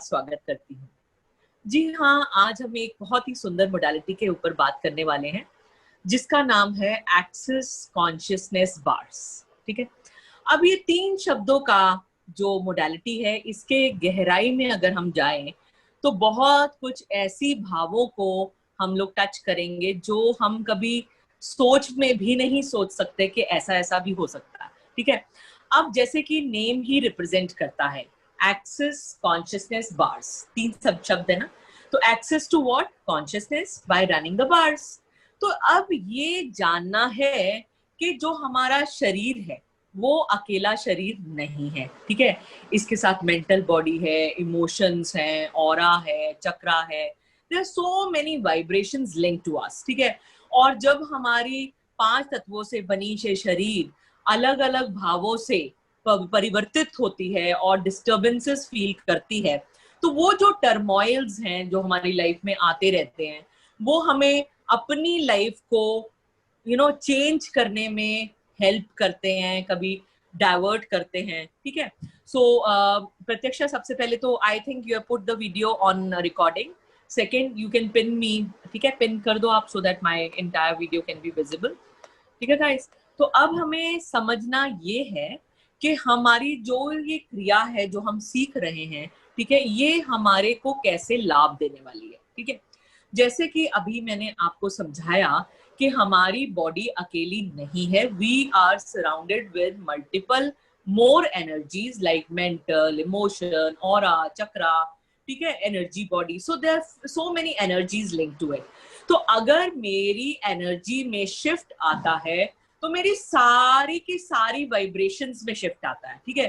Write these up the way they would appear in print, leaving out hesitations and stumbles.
स्वागत करती हूँ। जी हाँ, आज हम एक बहुत ही सुंदर मोडालिटी के ऊपर बात करने वाले हैं जिसका नाम है एक्सेस कॉन्शियसनेस बार्स। ठीक है, अब ये 3 शब्दों का जो मोडालिटी है, इसके गहराई में अगर हम जाएं तो बहुत कुछ ऐसी भावों को हम लोग टच करेंगे जो हम कभी सोच में भी नहीं सोच सकते कि ऐसा ऐसा भी हो सकता है। ठीक है, अब जैसे कि नेम ही रिप्रेजेंट करता है, एक्सेस कॉन्शियसनेस बार्स, 3 सब शब्द है ना, तो access to what? Consciousness by running the bars. तो अब ये जानना है कि जो हमारा शरीर है वो अकेला शरीर नहीं है। ठीक है, इसके साथ मेंटल बॉडी है, इमोशंस हैं, ऑरा है, चक्रा है, there are so many vibrations linked to us. ठीक है, और जब हमारी 5 तत्वों से बनी से शरीर अलग अलग भावों से परिवर्तित होती है और डिस्टर्बेंसेस फील करती है, तो वो जो टर्मोइल्स हैं जो हमारी लाइफ में आते रहते हैं, वो हमें अपनी लाइफ को चेंज करने में हेल्प करते हैं, कभी डाइवर्ट करते हैं। ठीक है, सो प्रत्यक्षा, सबसे पहले तो I think you have put the video on recording. Second, you can pin me. ठीक है, पिन कर दो आप so that my entire video can be visible. ठीक है गाइस, तो अब हमें समझना ये है कि हमारी जो ये क्रिया है जो हम सीख रहे हैं, ठीक है, ये हमारे को कैसे लाभ देने वाली है। ठीक है, जैसे कि अभी मैंने आपको समझाया कि हमारी बॉडी अकेली नहीं है, we are surrounded with multiple more energies like mental, emotion, aura, chakra. ठीक है, energy body, so there are so many energies linked to it. तो अगर मेरी एनर्जी में शिफ्ट आता है तो मेरी सारी की सारी वाइब्रेशंस में शिफ्ट आता है। ठीक है,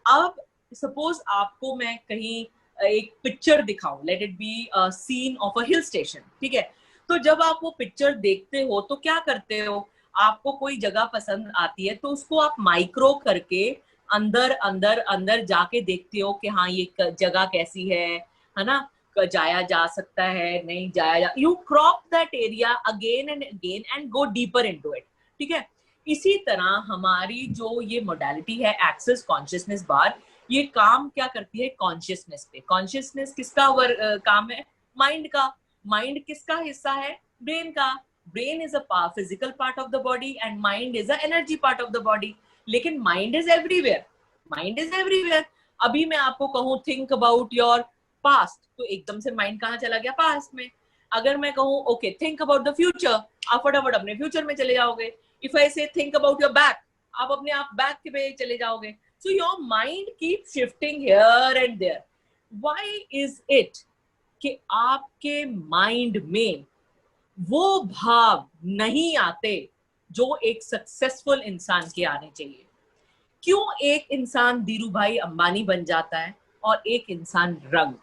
अब सपोज आपको मैं कहीं एक पिक्चर दिखाऊं, let it be seen of a hill station. ठीक है, तो जब आप वो पिक्चर देखते हो तो क्या करते हो, आपको कोई जगह पसंद आती है तो उसको आप माइक्रो करके अंदर अंदर अंदर जाके देखते हो कि हाँ ये जगह कैसी है ना, जाया जा सकता है, नहीं जाया जा, you crop that area again and go deeper into it. ठीक है, इसी तरह हमारी जो ये मोडालिटी है एक्सेस कॉन्शियसनेस बार, ये काम क्या करती है कॉन्शियसनेस पे। कॉन्शियसनेस किसका काम है? माइंड का। माइंड किसका हिस्सा है? ब्रेन का। Brain is a physical part of the body and mind is a energy part of the body. लेकिन mind is everywhere, mind is everywhere. अभी मैं आपको कहूं थिंक अबाउट योर पास्ट, तो एकदम से माइंड कहाँ चला गया? पास्ट में। अगर मैं कहूं okay think about the future, आप फटाफट अपने फ्यूचर में चले जाओगे। इफ आई से थिंक अबाउट योर बैक, आप अपने आप बैक के पे चले जाओगे। So your mind keep shifting here and there. Why is it कि आपके माइंड में वो भाव नहीं आते जो एक सक्सेसफुल इंसान के आने चाहिए? क्यों एक इंसान धीरू भाई अंबानी बन जाता है और एक इंसान रंग?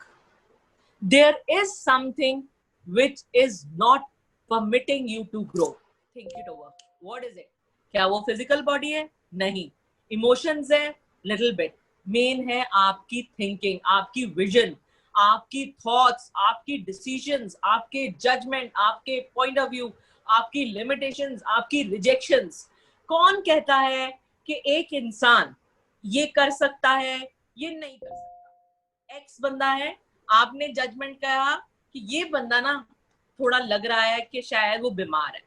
There is something which is not permitting you to grow. Think it over. What is it? क्या वो फिजिकल बॉडी है? नहीं। इमोशंस है? Little bit. मेन है आपकी थिंकिंग, आपकी विजन, आपकी थॉट्स, आपकी डिसीजंस, आपके जजमेंट, आपके पॉइंट ऑफ व्यू, आपकी लिमिटेशंस, आपकी रिजेक्शंस। कौन कहता है कि एक इंसान ये कर सकता है, ये नहीं कर सकता? एक्स बंदा है, आपने जजमेंट कहा कि ये बंदा ना थोड़ा लग रहा है कि शायद वो बीमार है।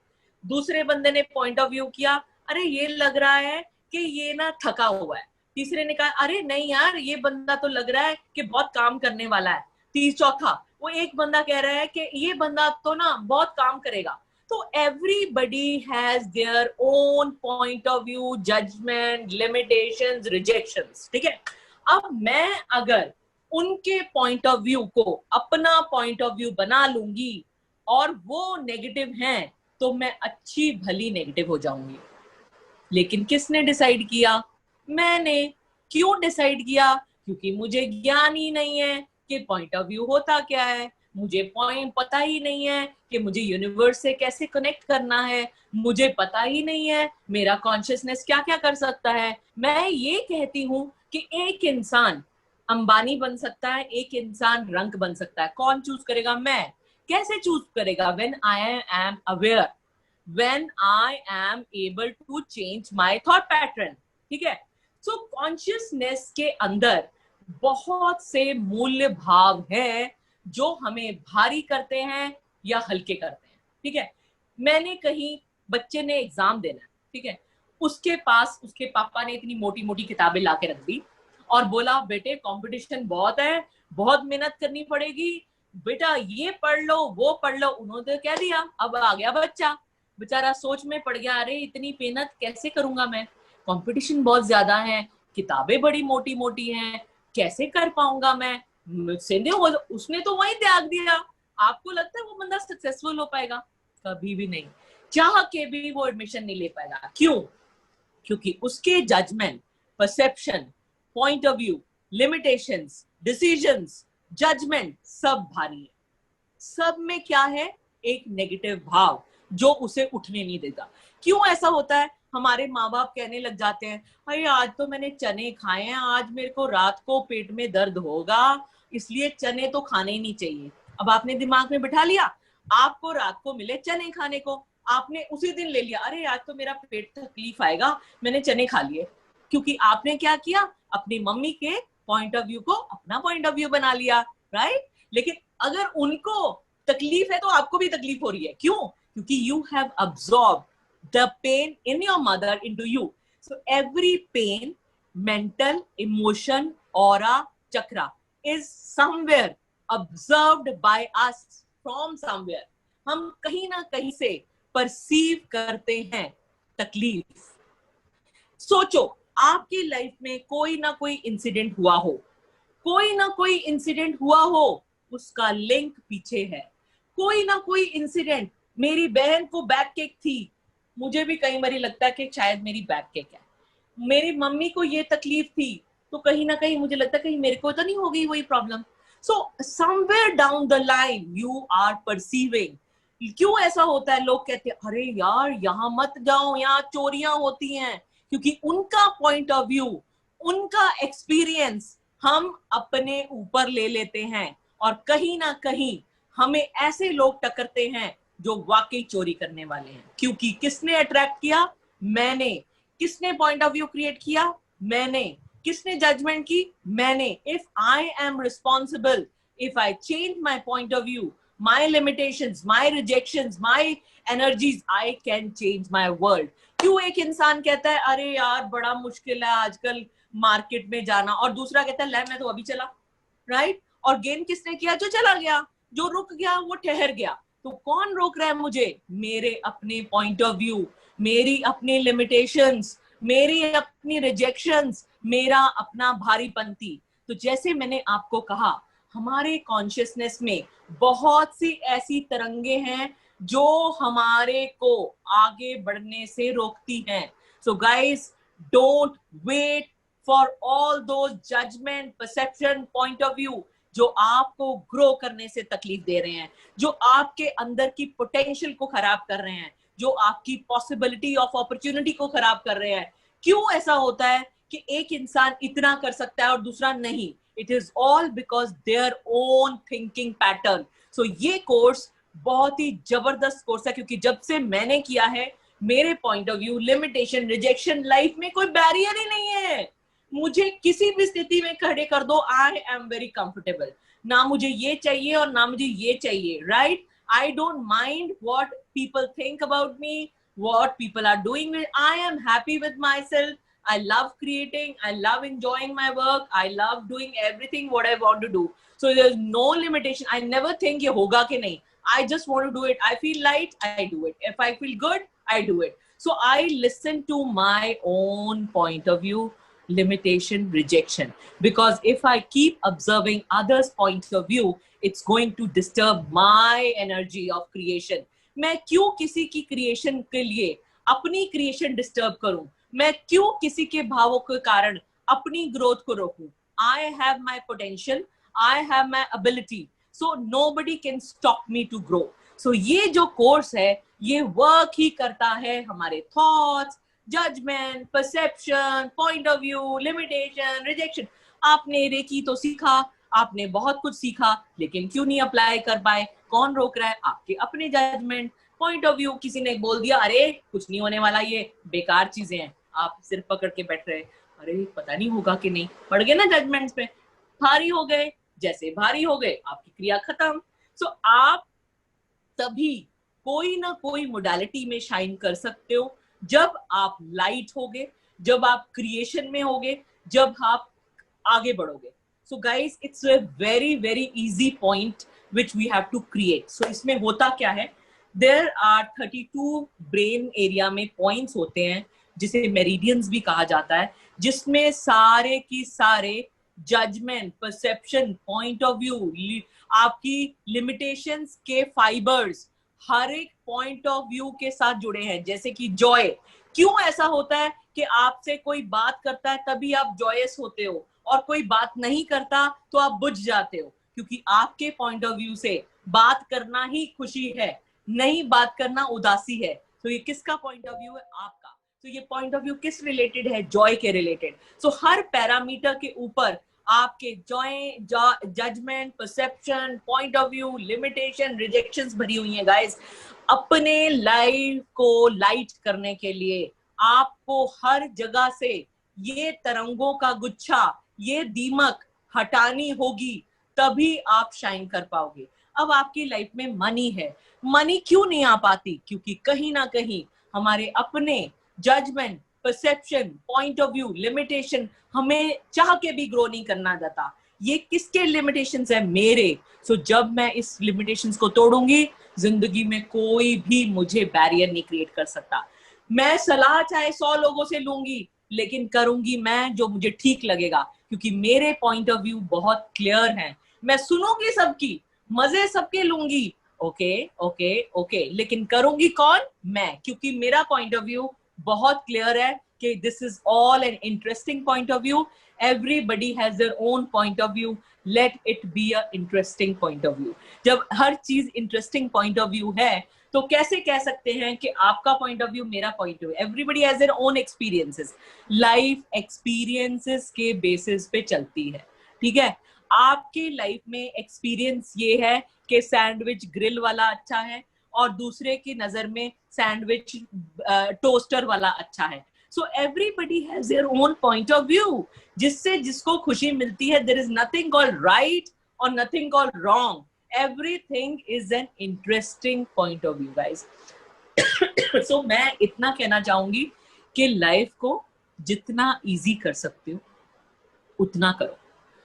दूसरे बंदे ने पॉइंट ऑफ व्यू किया, अरे ये लग रहा है कि ये ना थका हुआ है। तीसरे ने कहा अरे नहीं यार ये बंदा तो लग रहा है कि बहुत काम करने वाला है। चौथा वो एक बंदा कह रहा है कि ये बंदा तो ना बहुत काम करेगा। तो everybody has their own point of view, judgement, limitations, rejections. ठीक है, अब मैं अगर उनके पॉइंट ऑफ व्यू को अपना पॉइंट ऑफ व्यू बना लूंगी और वो नेगेटिव हैं, तो मैं अच्छी भली नेगेटिव हो जाऊंगी। लेकिन किसने डिसाइड किया? मैंने। क्यों डिसाइड किया? क्योंकि मुझे ज्ञान ही नहीं है कि पॉइंट ऑफ व्यू होता क्या है। मुझे पॉइंट पता ही नहीं है कि मुझे यूनिवर्स से कैसे कनेक्ट करना है। मुझे पता ही नहीं है मेरा कॉन्शियसनेस क्या क्या कर सकता है। मैं ये कहती हूँ कि एक इंसान अंबानी बन सकता है, एक इंसान रंक बन सकता है। कौन चूज करेगा? मैं। कैसे चूज करेगा? When I am aware, when I am able to change my thought pattern. ठीक है, सो कॉन्शियसनेस के अंदर बहुत से मूल्य भाव हैं जो हमें भारी करते हैं या हल्के करते हैं। ठीक है, मैंने कहीं बच्चे ने एग्जाम देना है, ठीक है, उसके पास उसके पापा ने इतनी मोटी मोटी किताबें ला के रख दी और बोला बेटे कंपटीशन बहुत है, बहुत मेहनत करनी पड़ेगी, बेटा ये पढ़ लो वो पढ़ लो। उन्होंने कह दिया, अब आ गया बच्चा, बेचारा सोच में पड़ गया, अरे इतनी मेहनत कैसे करूंगा मैं, कंपटीशन बहुत ज्यादा है, किताबें बड़ी मोटी मोटी हैं, कैसे कर पाऊंगा मैं, मुझसे नहीं हो। उसने तो वही त्याग दिया। आपको लगता है वो बंदा सक्सेसफुल हो पाएगा? कभी भी नहीं। चाह के भी वो एडमिशन नहीं ले पाएगा। क्यों? क्योंकि उसके judgement, perception, point of view, limitations, decisions, judgement सब भारी है। सब में क्या है? एक नेगेटिव भाव जो उसे उठने नहीं देता। क्यों ऐसा होता है? हमारे माँ बाप कहने लग जाते हैं, अरे आज तो मैंने चने खाए हैं, आज मेरे को रात को पेट में दर्द होगा, इसलिए चने तो खाने ही नहीं चाहिए। अब आपने दिमाग में बिठा लिया, आपको रात को मिले चने खाने को, आपने उसी दिन ले लिया, अरे आज तो मेरा पेट तकलीफ आएगा, मैंने चने खा लिए। क्योंकि आपने क्या किया? अपनी मम्मी के पॉइंट ऑफ व्यू को अपना पॉइंट ऑफ व्यू बना लिया, राइट? लेकिन अगर उनको तकलीफ है तो आपको भी तकलीफ हो रही है। क्यों? क्योंकि you have absorb the pain in your mother into you. So every pain, mental, emotion, aura, chakra is somewhere observed by us from somewhere। हम कहीं ना कहीं से परसीव करते हैं तकलीफ। सोचो, आपकी लाइफ में कोई ना कोई इंसिडेंट हुआ हो, कोई ना कोई इंसिडेंट हुआ हो, उसका लिंक पीछे है। कोई ना कोई इंसिडेंट, मेरी बहन को बैक केक थी, मुझे भी कई बार लगता है कि शायद मेरी बैक केक है। मेरी मम्मी को ये तकलीफ थी, तो कहीं ना कहीं मुझे लगता है कहीं मेरे को तो नहीं हो गई वही problem. So somewhere down the line you are perceiving. क्यों ऐसा होता है? लोग कहते हैं अरे यार यहाँ मत जाओ, यहाँ चोरियां होती हैं, क्योंकि उनका पॉइंट ऑफ व्यू, उनका एक्सपीरियंस हम अपने ऊपर ले लेते हैं और कहीं ना कहीं हमें ऐसे लोग टकरते हैं जो वाकई चोरी करने वाले हैं। क्योंकि किसने अट्रैक्ट किया? मैंने। किसने पॉइंट ऑफ व्यू क्रिएट किया? मैंने। किसने जजमेंट की? मैंने। If I am responsible, if I change my point of view, my limitations, my rejections, my energies, I can change my world. क्यों एक इंसान कहता है अरे यार बड़ा मुश्किल है आजकल मार्केट में जाना, और दूसरा कहता है मैं तो अभी चला, राइट? और गेन किसने किया? जो चला गया, जो रुक गया वो ठहर गया। तो कौन रोक रहा है मुझे? मेरे अपने पॉइंट ऑफ व्यू, मेरी अपनी लिमिटेशंस, मेरी अपनी रिजेक्शंस, मेरा अपना भारीपंती। तो जैसे मैंने आपको कहा, हमारे कॉन्शियसनेस में बहुत सी ऐसी तरंगे हैं जो हमारे को आगे बढ़ने से रोकती हैं। So guys, don't wait for all those judgment, perception, point of view जो आपको ग्रो करने से तकलीफ दे रहे हैं, जो आपके अंदर की पोटेंशियल को खराब कर रहे हैं, जो आपकी पॉसिबिलिटी ऑफ अपॉर्चुनिटी को खराब कर रहे हैं। क्यों ऐसा होता है कि एक इंसान इतना कर सकता है और दूसरा नहीं? It is all because their own thinking pattern. So ये कोर्स बहुत ही जबरदस्त कोर्स है, क्योंकि जब से मैंने किया है, मेरे point of view, limitation, rejection, life में कोई बैरियर ही नहीं है। मुझे किसी भी स्थिति में खड़े कर दो, आई एम वेरी कंफर्टेबल। ना मुझे ये चाहिए और ना मुझे ये चाहिए, right? I don't mind what people think about me, what people are doing. I am happy with myself. I love creating. I love enjoying my work. I love doing everything what I want to do. So there's no limitation. I never think ये होगा कि नहीं. I just want to do it. I feel light, I do it. If I feel good, I do it. So I listen to my own point of view, limitation, rejection. Because if I keep observing others' point of view, it's going to disturb my energy of creation. मैं क्यों किसी की creation के लिए अपनी creation disturb करूं? मैं क्यों किसी के भावों के कारण अपनी ग्रोथ को रोकूं? I have my potential, I have my ability, so nobody can stop me to grow. So ये जो कोर्स है, ये वर्क ही करता है हमारे thoughts, judgement, perception, point of view, limitation, rejection. आपने रेकी तो सीखा, आपने बहुत कुछ सीखा, लेकिन क्यों नहीं अप्लाई कर पाए? कौन रोक रहा है? आपके अपने जजमेंट, पॉइंट ऑफ व्यू। किसी ने बोल दिया अरे कुछ नहीं होने वाला, ये बेकार चीजें हैं, आप सिर्फ पकड़ के बैठ रहे, अरे पता नहीं होगा कि नहीं, पड़ गए ना जजमेंट्स पे। भारी हो गए, जैसे भारी हो गए आपकी क्रिया खत्म। सो आप तभी कोई ना कोई मोडालिटी में शाइन कर सकते हो जब आप लाइट होगे, जब आप क्रिएशन में होगे, जब आप आगे बढ़ोगे। So guys, it's a very very easy point which we have to create. So इसमें होता क्या है, देयर आर 32 ब्रेन एरिया में पॉइंट्स होते हैं जिसे मेरिडियंस भी कहा जाता है, जिसमें सारे की सारे judgement, perception, point of view, आपकी लिमिटेशंस के फाइबर्स हर एक पॉइंट ऑफ व्यू के साथ जुड़े हैं। जैसे कि जॉय, क्यों ऐसा होता है कि आपसे कोई बात करता है तभी आप जॉयस होते हो, और कोई बात नहीं करता तो आप बुझ जाते हो, क्योंकि आपके पॉइंट ऑफ व्यू से बात करना ही खुशी है, नहीं बात करना उदासी है। तो ये किसका पॉइंट ऑफ व्यू है? आपका। तो ये पॉइंट ऑफ व्यू किस रिलेटेड है? जॉय के रिलेटेड। सो हर पैरामीटर के ऊपर आपके joy, judgment, perception, point of view, limitation, rejections भरी हुई हैं गाइस। अपने लाइफ को लाइट करने के लिए आपको हर जगह से ये तरंगों का गुच्छा, ये दीमक हटानी होगी, तभी आप शाइन कर पाओगे। अब आपकी लाइफ में मनी है, मनी क्यों नहीं आ पाती? क्योंकि कहीं ना कहीं हमारे अपने judgment, perception, point of view, limitation हमें चाह के भी ग्रो नहीं करना जाता। ये किसके लिमिटेशंस है? मेरे। सो जब मैं इस लिमिटेशंस को तोड़ूंगी, जिंदगी में कोई भी मुझे बैरियर नहीं क्रिएट कर सकता। मैं सलाह चाहे 100 लोगों से लूंगी, लेकिन करूंगी मैं जो मुझे ठीक लगेगा, क्योंकि मेरे पॉइंट ऑफ व्यू बहुत क्लियर हैं। मैं सुनूंगी सबकी, मजे सबके लूंगी, ओके ओके ओके, लेकिन करूंगी कौन? मैं, क्योंकि मेरा पॉइंट ऑफ व्यू बहुत क्लियर है कि this is all an interesting point of view. Everybody has their own point of view, let it be a interesting point of view. जब हर चीज इंटरेस्टिंग पॉइंट ऑफ व्यू है, तो कैसे कह सकते हैं कि आपका पॉइंट ऑफ व्यू मेरा point of view? Everybody has their own experiences, life experiences के बेसिस पे चलती है, ठीक है। आपके लाइफ में एक्सपीरियंस ये है कि सैंडविच ग्रिल वाला अच्छा है, और दूसरे की नजर में सैंडविच टोस्टर वाला अच्छा है। So everybody has their own point of view, जिससे जिसको खुशी मिलती है। There is nothing called right और nothing called wrong, everything is an interesting point of view guys. So मैं इतना कहना चाहूंगी कि लाइफ को जितना इजी कर सकते हो उतना करो।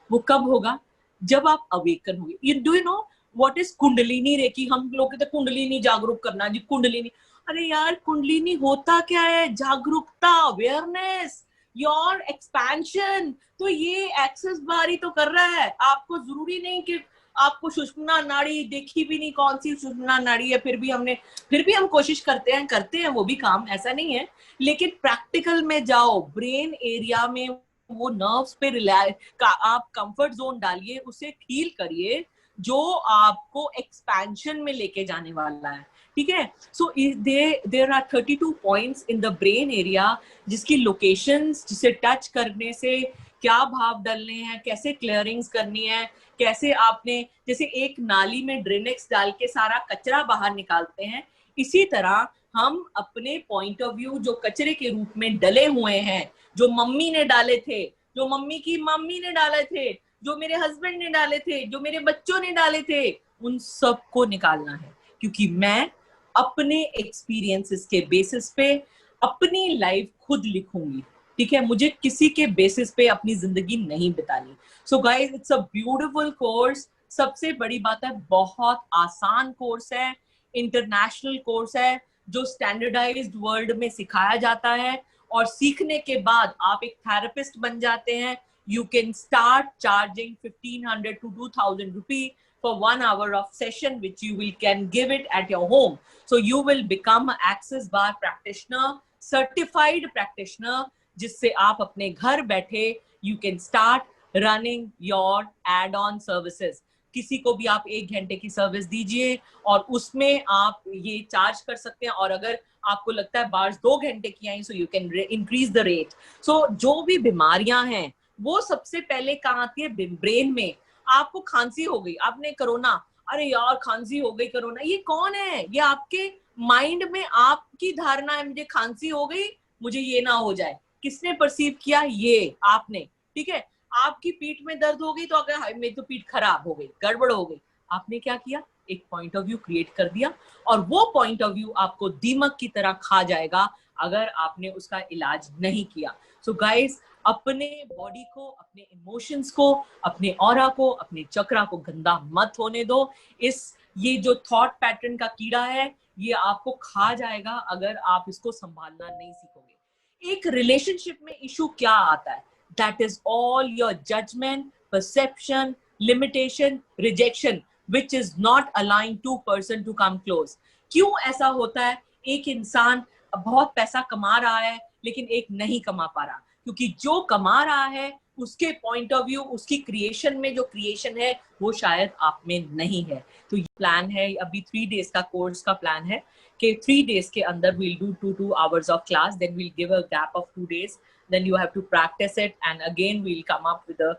वो कब होगा? जब आप अवेकन होगे। You know what is kundalini reiki? हम लोग कहते हैं कुंडलिनी जागरूक करना जी, कुंडलिनी। अरे यार, कुंडलिनी होता क्या है? जागरूकता, अवेयरनेस, योर एक्सपेंशन। तो ये एक्सेस बार ही तो कर रहा है। आपको जरूरी नहीं कि आपको सुषुम्ना नाड़ी देखी भी नहीं कौन सी सुषुम्ना नाड़ी है, फिर भी हम कोशिश करते हैं वो भी काम, ऐसा नहीं है। लेकिन प्रैक्टिकल में जाओ, ब्रेन एरिया में वो नर्व्स पे रिलाई का आप कंफर्ट जोन डालिए, उसे फील करिए, जो आपको एक्सपेंशन में लेके जाने वाला है, ठीक है। So there are 32 points in the brain area, जिसकी लोकेशंस, जिसे टच करने से क्या भाव डलने हैं, कैसे क्लियरिंग्स करनी है, कैसे आपने जैसे एक नाली में ड्रेनेक्स डाल के सारा कचरा बाहर निकालते हैं, इसी तरह हम अपने पॉइंट ऑफ व्यू जो कचरे के रूप में डले हुए हैं, जो मम्मी ने डाले थे, जो मम्मी की मम्मी ने डाले थे, जो मेरे हस्बैंड ने डाले थे, जो मेरे बच्चों ने डाले थे, उन सबको निकालना है। क्योंकि मैं अपने एक्सपीरियंसेस के बेसिस पे अपनी लाइफ खुद लिखूंगी, ठीक है। मुझे किसी के बेसिस पे अपनी जिंदगी नहीं बितानी। So guys, it's a beautiful course. सबसे बड़ी बात है, बहुत आसान कोर्स है, इंटरनेशनल कोर्स है, जो स्टैंडर्डाइज्ड वर्ल्ड में सिखाया जाता है, और सीखने के बाद आप एक थेरेपिस्ट बन जाते हैं। You can start charging 1,500 to 2,000 rupees for 1 hour of session, which you can give it at your home. So you will become an Access Bar practitioner, certified practitioner, जिससे आप अपने घर बैठे you can start running your add-on services. किसी को भी आप 1 घंटे की सर्विस दीजिए और उसमें आप ये चार्ज कर सकते हैं। और अगर आपको लगता है बार्स 2 घंटे की आई, so you can increase the rate. So जो भी बीमारियां हैं वो सबसे पहले कहाँ आती है? ब्रेन में। आपको खांसी हो गई, आपने कोरोना, अरे यार खांसी हो गई, कोरोना, ये कौन है? ये आपके माइंड में आपकी धारणा है, मुझे खांसी हो गई, मुझे ये ना हो जाए। किसने परसीव किया? ये आपने, ठीक है। आपकी पीठ में दर्द हो गई तो अगर हाय मेरी तो पीठ खराब हो गई, गड़बड़ हो गई, आपने क्या किया, एक पॉइंट ऑफ व्यू क्रिएट कर दिया और वो पॉइंट ऑफ व्यू आपको दीमक की तरह खा जाएगा अगर आपने उसका इलाज नहीं किया। सो गाइस, अपने बॉडी को, अपने इमोशंस को, अपने ऑरा को, अपने चक्रा को गंदा मत होने दो। ये जो थॉट पैटर्न का कीड़ा है ये आपको खा जाएगा अगर आप इसको संभालना नहीं सीखोगे। एक रिलेशनशिप में इशू क्या आता है? That is all your judgment, perception, limitation, rejection which is not allowing two person to come close। क्यों ऐसा होता है? एक इंसान बहुत पैसा कमा रहा है लेकिन एक नहीं कमा पा रहा, क्योंकि जो कमा रहा है उसके पॉइंट ऑफ व्यू, उसकी क्रिएशन में जो क्रिएशन है वो शायद आप में नहीं है। तो ये प्लान है, अभी 3 days का कोर्स का प्लान है कि 3 days के अंदर we'll do 2 hours of class, then we'll give a gap of 2 days, then you have to practice it and again we'll come up with a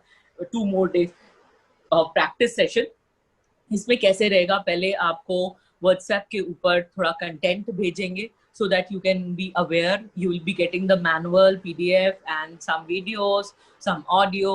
2 more days of practice session। इसमें कैसे रहेगा, पहले आपको WhatsApp के ऊपर थोड़ा content भेजेंगे so that you can be aware, you will be getting the manual PDF and some videos, some audio,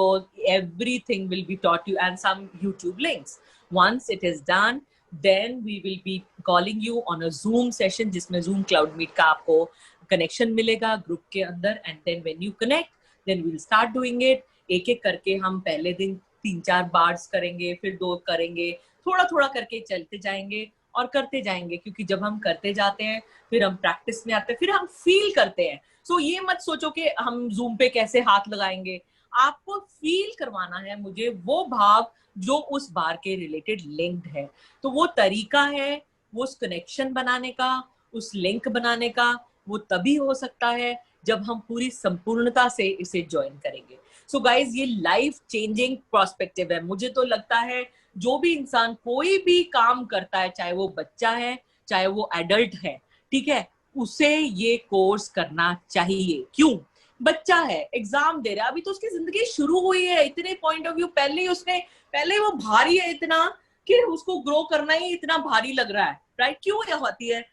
everything will be taught you and some YouTube links। Once it is done, then we will be calling you on a Zoom session जिसमें Zoom Cloud Meet का आपको connection मिलेगा group के अंदर, and then when you connect, then we will start doing it। एक एक करके हम पहले दिन 3-4 बार्स करेंगे, फिर 2 करेंगे, थोड़ा थोड़ा करके चलते जाएंगे और करते जाएंगे, क्योंकि जब हम करते जाते हैं फिर हम प्रैक्टिस में आते हैं, फिर हम फील करते हैं। सो ये मत सोचो कि हम जूम पे कैसे हाथ लगाएंगे, आपको फील करवाना है मुझे वो भाव जो उस बार के रिलेटेड लिंक्ड है। तो वो तरीका है, वो उस कनेक्शन बनाने का, उस लिंक बनाने का, वो तभी हो सकता है जब हम पूरी संपूर्णता से इसे ज्वाइन करेंगे। सो गाइज, ये लाइफ चेंजिंग पर्सपेक्टिव है। मुझे तो लगता है जो भी इंसान कोई भी काम करता है, चाहे वो बच्चा है चाहे वो एडल्ट है, ठीक है, उसे ये कोर्स करना चाहिए। क्यों? बच्चा है, एग्जाम दे रहा है, अभी तो उसकी जिंदगी शुरू हुई है, इतने पॉइंट ऑफ व्यू पहले वो भारी है इतना कि उसको ग्रो करना ही इतना भारी लग रहा है, राइट? क्यों ये होती है?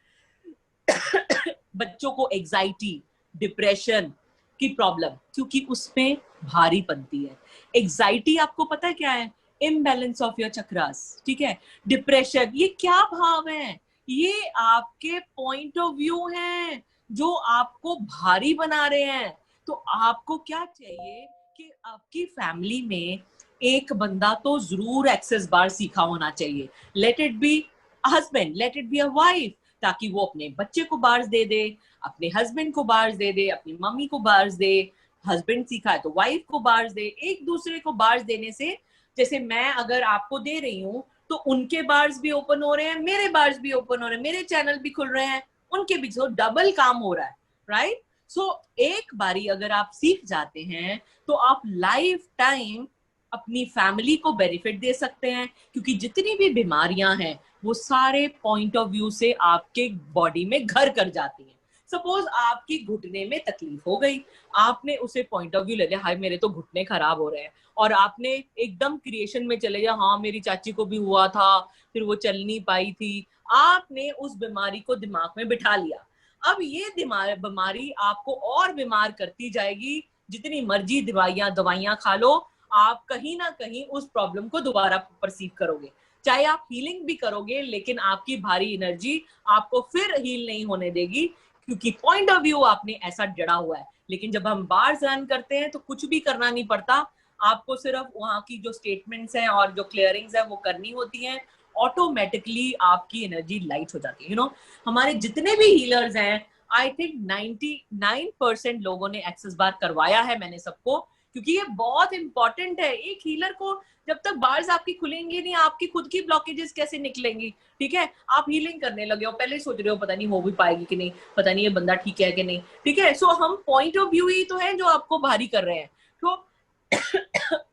बच्चों को एग्जाइटी, डिप्रेशन की प्रॉब्लम, क्योंकि उसमें भारी बनती है। एग्जाइटी आपको पता है क्या है? इम्बैलेंस ऑफ योर चक्रास, ठीक है। डिप्रेशन, ये क्या भाव है? ये आपके पॉइंट ऑफ व्यू हैं जो आपको भारी बना रहे हैं। तो आपको क्या चाहिए कि आपकी फैमिली में एक बंदा तो जरूर एक्सेस बार सीखा होना चाहिए। Let it be husband, let it be a wife, ताकि वो अपने बच्चे को बार्स दे दे, अपने हस्बैंड को बार्स दे दे, अपनी मम्मी को बार्स दे, हस्बैंड सीखा है तो वाइफ को बार्स दे। एक दूसरे को बार्स देने से, जैसे मैं अगर आपको दे रही हूँ तो उनके बार्स भी ओपन हो रहे हैं, मेरे बार्स भी ओपन हो रहे हैं, मेरे चैनल भी खुल रहे हैं, उनके भी, तो डबल काम हो रहा है, राइट? सो एक बारी अगर आप सीख जाते हैं तो आप लाइफ टाइम अपनी फैमिली को बेनिफिट दे सकते हैं, क्योंकि जितनी भी बीमारियां हैं वो सारे पॉइंट ऑफ व्यू से आपके बॉडी में घर कर जाती हैं। सपोज आपकी घुटने में तकलीफ हो गई, आपने उसे पॉइंट ऑफ व्यू ले लिया, हाय मेरे तो घुटने खराब हो रहे हैं, और आपने एकदम क्रिएशन में चले गया, हाँ मेरी चाची को भी हुआ था, फिर वो चल नहीं पाई थी। आपने उस बीमारी को दिमाग में बिठा लिया। अब ये बीमारी आपको और बीमार करती जाएगी, जितनी मर्जी दवाइयां खा लो, आप कहीं ना कहीं उस प्रॉब्लम को दोबारा परसीव करोगे। चाहे आप हीलिंग भी करोगे, लेकिन आपकी भारी एनर्जी आपको फिर हील नहीं होने देगी, क्योंकि पॉइंट ऑफ व्यू आपने ऐसा जड़ा हुआ है। लेकिन जब हम बार्स रन करते हैं तो कुछ भी करना नहीं पड़ता, आपको सिर्फ वहां की जो स्टेटमेंट्स हैं और जो क्लियरिंग्स हैं वो करनी होती हैं, ऑटोमेटिकली आपकी एनर्जी लाइट हो जाती है। यू नो, हमारे जितने भी हीलर्स हैं, आई थिंक 99% लोगों ने एक्सेस बार करवाया है मैंने सबको, क्योंकि ये बहुत इंपॉर्टेंट है। एक हीलर को जब तक बार्स आपकी खुलेंगी नहीं, आपकी खुद की ब्लॉकेजेस कैसे निकलेंगी? ठीक है, आप हीलिंग करने लगे हो, पहले सोच रहे हो पता नहीं हो भी पाएगी कि नहीं, पता नहीं ये बंदा ठीक है कि नहीं, ठीक है। सो हम पॉइंट ऑफ व्यू ही तो है जो आपको भारी कर रहे हैं। तो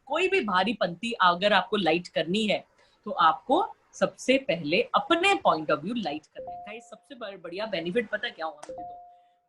कोई भी भारी पंथी अगर आपको लाइट करनी है तो आपको सबसे पहले अपने पॉइंट ऑफ व्यू लाइट करना है। सबसे बढ़िया बेनिफिट पता क्या हुआ मुझे? तो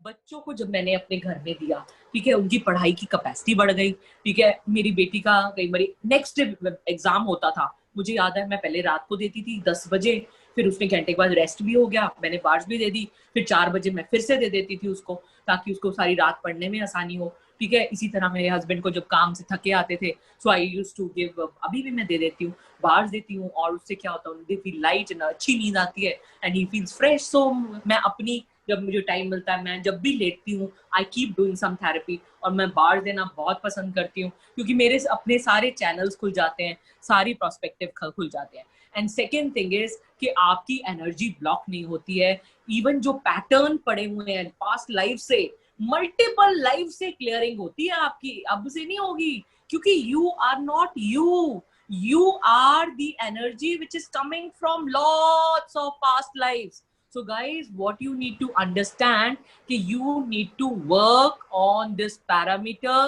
बच्चों को जब मैंने अपने घर में दिया, ठीक है, उनकी पढ़ाई की कैपेसिटी बढ़ गई। ठीक है, मेरी बेटी का कई बार नेक्स्ट एग्जाम होता था, मुझे याद है मैं पहले रात को देती थी 10 बजे, फिर उसने घंटे के बाद रेस्ट भी हो गया, मैंने बार्स भी दे दी, फिर 4 बजे मैं फिर से दे देती थी उसको, ताकि उसको सारी रात पढ़ने में आसानी हो। ठीक है। इसी तरह मेरे हस्बैंड को जब काम से थके आते थे, सो आई यूज्ड टू गिव, अभी भी मैं दे देती हूँ, बार्स देती हूँ, और उससे क्या होता है, दे फील लाइट, अच्छी नींद आती है एंड ही फील्स फ्रेश। सो मैं अपनी, जब मुझे टाइम मिलता है, मैं जब भी लेटती हूँ, I keep doing some therapy, और मैं बार्स देना बहुत पसंद करती हूँ, क्योंकि मेरे अपने सारे चैनल्स खुल जाते हैं, सारी प्रोस्पेक्टिव खुल जाते हैं। एंड सेकेंड थिंग इज कि आपकी एनर्जी ब्लॉक नहीं होती है। इवन जो पैटर्न पड़े हुए हैं पास्ट लाइफ से, मल्टीपल लाइफ से क्लियरिंग होती है आपकी, अब से नहीं होगी, क्योंकि you are not you are the energy which is coming from lots of past lives. So guys, what you need to understand कि you need to work on this parameter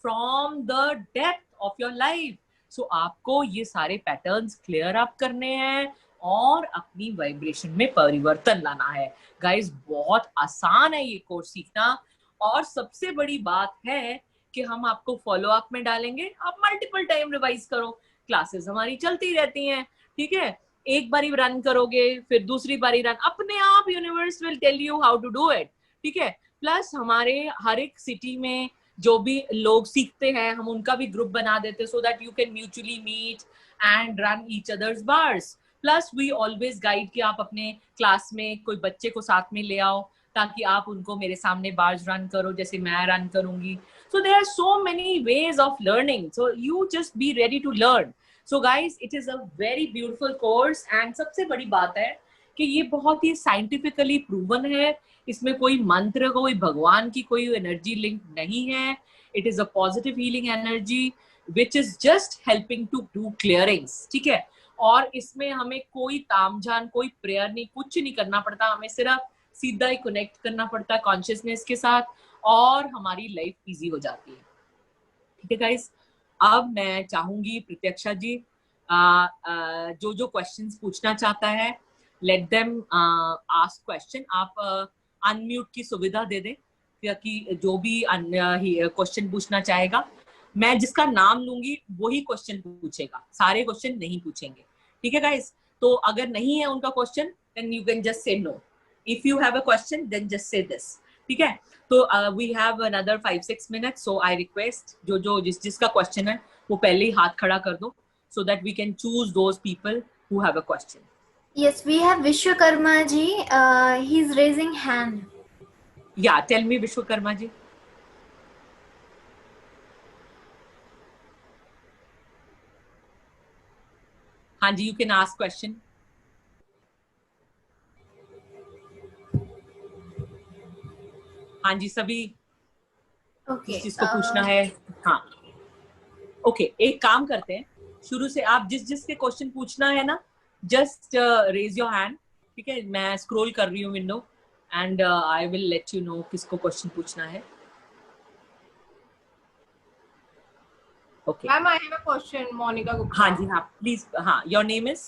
from the depth of your life. So आपको ये सारे patterns clear up करने हैं और अपनी vibration में परिवर्तन लाना है। गाइस, बहुत आसान है ये कोर्स सीखना, और सबसे बड़ी बात है कि हम आपको फॉलो अप में डालेंगे, आप मल्टीपल टाइम रिवाइज करो, क्लासेस हमारी चलती रहती हैं, ठीक है। एक बारी रन करोगे, फिर दूसरी बारी रन, अपने आप universe will tell you how to do it, ठीक है। प्लस हमारे हर एक सिटी में जो भी लोग सीखते हैं, हम उनका भी ग्रुप बना देते हैं, so that you can mutually meet and run each others bars. Plus we always guide कि आप अपने क्लास में कोई बच्चे को साथ में ले आओ, ताकि आप उनको मेरे सामने बार्स रन करो जैसे मैं रन करूंगी। So there are so many ways of learning, so you just be ready to learn. So guys, it is a very beautiful course, and सबसे बड़ी बात है कि ये बहुत ही साइंटिफिकली प्रूवन है, इसमें कोई मंत्र, कोई भगवान की कोई एनर्जी लिंक नहीं है। It is a positive healing energy which is just helping to do clearings, ठीक है। और इसमें हमें कोई तामझाम, कोई प्रेयर नहीं, कुछ नहीं करना पड़ता, हमें सिर्फ सीधा ही कनेक्ट करना पड़ता है कॉन्शियसनेस के साथ, और हमारी लाइफ इजी हो जाती है, ठीक है गाइस। अब मैं चाहूंगी प्रत्यक्षा जी, जो जो क्वेश्चंस पूछना चाहता है, लेट देम आस्क क्वेश्चन। आप अनम्यूट की सुविधा दे दें, क्योंकि जो भी क्वेश्चन पूछना चाहेगा, मैं जिसका नाम लूंगी वही क्वेश्चन पूछेगा, सारे क्वेश्चन नहीं पूछेंगे, ठीक है गाइस। तो अगर नहीं है उनका question, then you can just say no. If you have a question, then just say this, ठीक है। तो we have another 5-6 minutes, so I request जो जिसका क्वेश्चन है वो पहले ही हाथ खड़ा कर दो, so that we can choose those people who have a question. Yes, we have Vishwakarma ji. He's raising hand. Yeah, tell me Vishwakarma ji. हाँ जी, you can ask question. हाँ जी सभी, Okay. जिसको पूछना है, हाँ ओके। एक काम करते हैं, शुरू से आप जिसके क्वेश्चन पूछना है ना, जस्ट रेज योर हैंड, ठीक है। मैं स्क्रॉल कर रही हूँ window, and I will let you know किसको क्वेश्चन पूछना है। Ma'am I have a question, Monica Gupta. हाँ जी, हाँ प्लीज, हाँ your name is?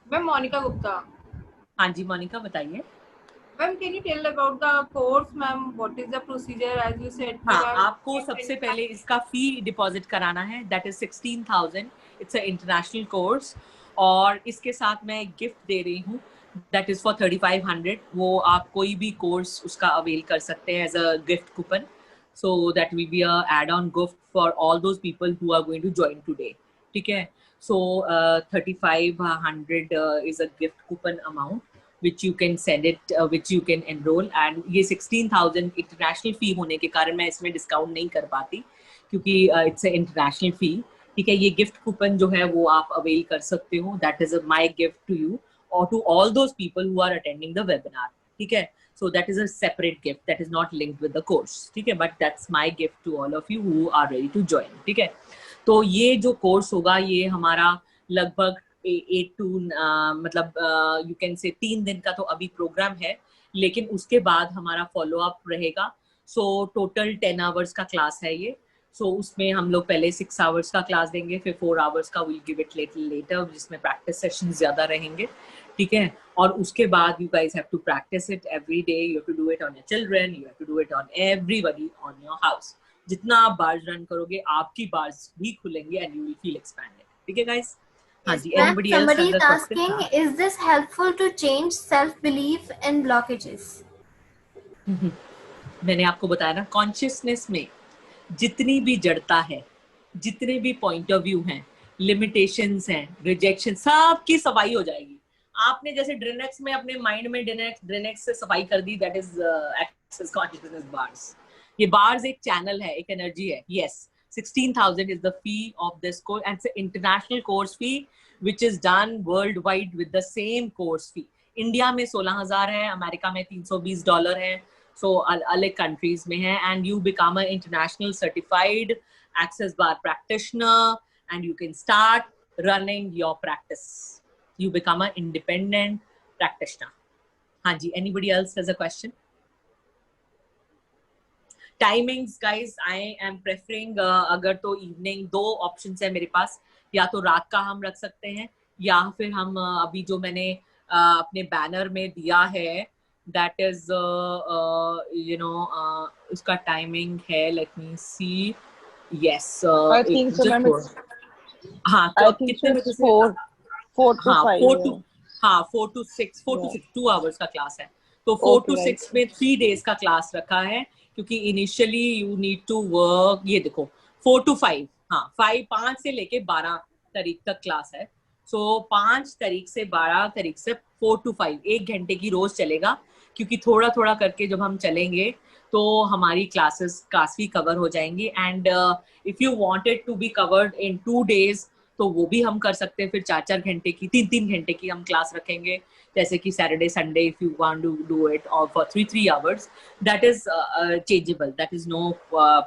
Ma'am Monica Gupta. हाँ जी मोनिका, बताइए। Ma'am can you tell about the course ma'am, what is the procedure as you said? हाँ, आपको सबसे पहले इसका फी डिपॉजिट कराना है, that is 16,000। It's a international course, और इसके साथ मैं एक गिफ्ट दे रही हूँ, दैट इज फॉर 3500। वो आप कोई भी कोर्स उसका अवेल कर सकते हैं as a gift coupon, so that will be a add on gift for all those people who are going to join today, ठीक है। So 3500 is a gift coupon amount which you can send it, which you can enroll, and ये 16,000 international फी होने के कारण मैं इसमें discount नहीं कर पाती, क्योंकि इट्स ए इंटरनेशनल फी, ठीक है। ये गिफ्ट कूपन जो है वो आप अवेल कर सकते हो, that is my gift to you और to all those people who are attending the webinar, ठीक है। So that is a separate gift, that is not linked with the course, ठीक है, but that's my gift to all of you who are ready to join, ठीक है। तो ये जो course होगा, ये हमारा लगभग 8 to मतलब यू कैन से 3 दिन का तो अभी प्रोग्राम है, लेकिन उसके बाद हमारा फॉलो अप रहेगा। सो टोटल 10 आवर्स का क्लास है ये। सो उसमें हम लोग पहले 6 आवर्स का क्लास देंगे, फिर 4 आवर्स का will give it little later, जिसमें प्रैक्टिस सेशन ज्यादा रहेंगे, ठीक है। और उसके बाद you guys have to practice it every day, you have to do it on your children, you have to do it on everybody on your house. जितना आप बार्स रन करोगे, आपकी बार्स भी खुलेंगे and you will feel expanded, ठीक है guys. Yes, somebody is asking, is this helpful to change self-belief and blockages? मैंने आपको बताया ना, कॉन्शियसनेस में जितनी भी जड़ता है, जितने भी पॉइंट ऑफ व्यू हैं, लिमिटेशंस हैं, रिजेक्शन, सब की सफाई हो जाएगी। आपने जैसे ड्रेनेक्स में अपने माइंड में ड्रेनेक्स से सफाई कर दी, that is access consciousness bars. ये बार्स एक चैनल है, एक एनर्जी है। Yes, 16,000 is the fee of this course, and it's an international course fee which is done worldwide with the same course fee. India में 16,000 है, America में $320 है, so अलग कंट्रीज में है, and you become an international certified access bar practitioner and you can start running your practice. You become an independent practitioner. हाँ जी, anybody else has a question? Timings guys, I am preferring अगर तो evening, 2 options है मेरे पास, या तो रात का हम रख सकते हैं, या फिर हम अभी जो मैंने अपने बैनर में दिया है दैट इज यू नो उसका टाइमिंग है, लेट मी सी, यस हाँ, कितने बजे से 4 to 6 2 आवर्स का क्लास है, तो 4 to 6 में 3 days का क्लास रखा है, क्योंकि initially you need to work. ये देखो 4 to 5, हाँ 5 से लेके 12 तारीख तक क्लास है, सो 5 तारीख से 12 तारीख से 4 to 5 1 घंटे की रोज चलेगा, क्योंकि थोड़ा थोड़ा करके जब हम चलेंगे तो हमारी क्लासेस काफी कवर हो जाएंगी। And if you wanted to be covered in 2 days तो वो भी हम कर सकते हैं, फिर 4-4 घंटे की, 3-3 घंटे की हम क्लास रखेंगे, जैसे कि Saturday Sunday, if you want to do it और for 3 hours, that is changeable, that is no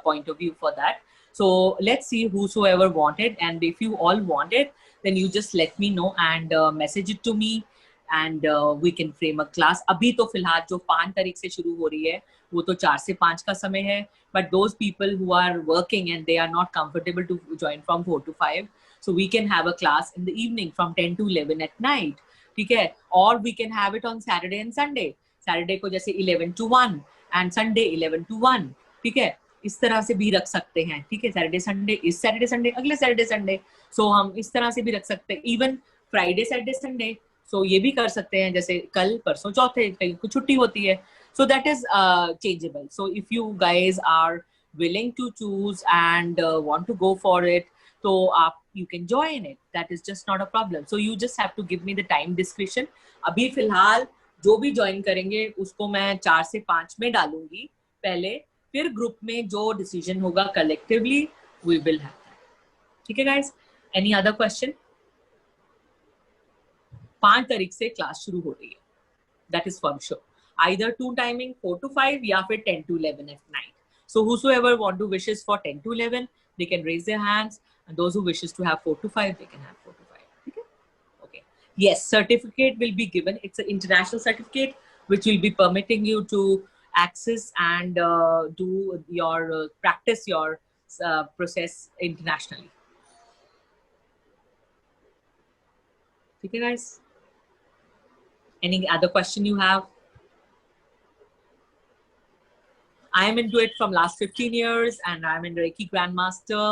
point of view for that. So let's see whosoever want it, and if you all want it then you just let me know and message it to me and we can frame a class. अभी तो फिलहाल जो 5 तारीख से शुरू हो रही है वो तो 4 से 5 का समय है, but those people who are working and they are not comfortable to join from 4 to 5, so we can have a class in the evening from 10 to 11 at night, ठीक है, और we can have it on Saturday and Sunday, Saturday को जैसे 11 to 1 and Sunday 11 to 1, ठीक है, इस तरह से भी रख सकते हैं, ठीक है, सैटरडे संडे, इस सैटरडे संडे, अगले सैटरडे संडे, सो हम इस तरह से भी रख सकते हैं, इवन फ्राइडे सैटरडे संडे, सो ये भी कर सकते हैं, जैसे कल परसों चौथे कहीं को छुट्टी होती है, so that is changeable. So if you guys are willing to choose and want to go for it, so you can join it, that is just not a problem. So you just have to give me the time discretion. अभी फिलहाल जो भी join करेंगे उसको मैं 4 से 5 में डालूंगी पहले, फिर ग्रुप में जो डिसीजन होगा collectively we will have that, ठीक है गाइस? Any other question? 5 तारीख से क्लास शुरू हो रही है, that is for sure, either 2 timing 4 to 5 या फिर 10 to 11 at night. So whosoever want to wishes for 10 to 11 they can raise their hands, and those who wishes to have 4 to 5 they can have 4 to 5. Okay, okay, yes, certificate will be given. It's an international certificate which will be permitting you to access and do your practice your process internationally. Okay guys, any other question you have? I am into it from last 15 years and I'm in Reiki Grandmaster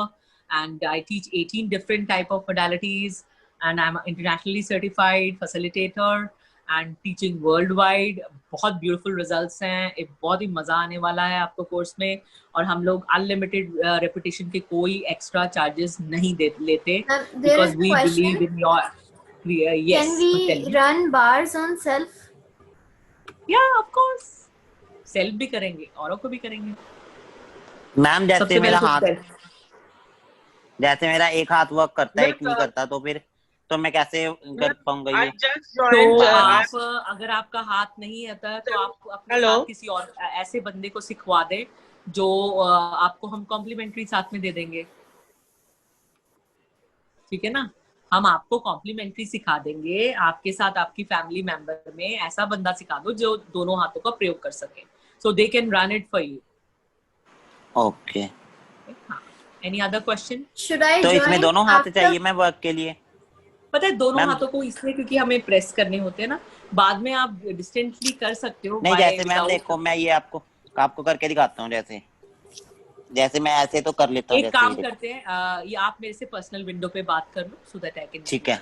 and I teach 18 different type of modalities and I'm internationally certified facilitator and teaching worldwide. बहुत beautiful results हैं, एक बहुत ही मजा आने वाला है आपको course में, और हम लोग unlimited repetition के कोई extra charges नहीं लेते because we believe in your yes. Can we run bars on self? Yeah, of course. Self भी करेंगे, औरों को भी करेंगे मैम। जैसे मेरा हाथ, जैसे मेरा एक हाथ वर्क करता है एक नहीं करता, तो फिर तो मैं कैसे कर पाऊंगा ये? तो आप अगर आपका हाथ नहीं आता है तो आप अपने साथ किसी और ऐसे बंदे को सिखवा दे जो आपको हम कॉम्प्लीमेंट्री साथ में दे देंगे, ठीक है ना? हम आपको कॉम्प्लीमेंट्री सिखा देंगे, आपके साथ आपकी फैमिली मेंबर में ऐसा बंदा सिखा दो जो दोनों हाथों का प्रयोग कर सके, so they can run it for you. Okay. Any other question? Should I तो join इसमें दोनों हाथ चाहिए मैं वर्क के लिए? पता है दोनों हाथों को इसलिए क्योंकि हमें प्रेस करने होते हैं ना, बाद में आप डिस्टेंटली कर सकते हो। नहीं, जैसे मैम देखो मैं ये आपको करके दिखाता हूँ, जैसे मैं ऐसे तो कर लेता हूँ। एक काम करते हैं, ये आप मेरे से पर्सनल विंडो पे बात कर लो, सो दैट आई कैन। ठीक है।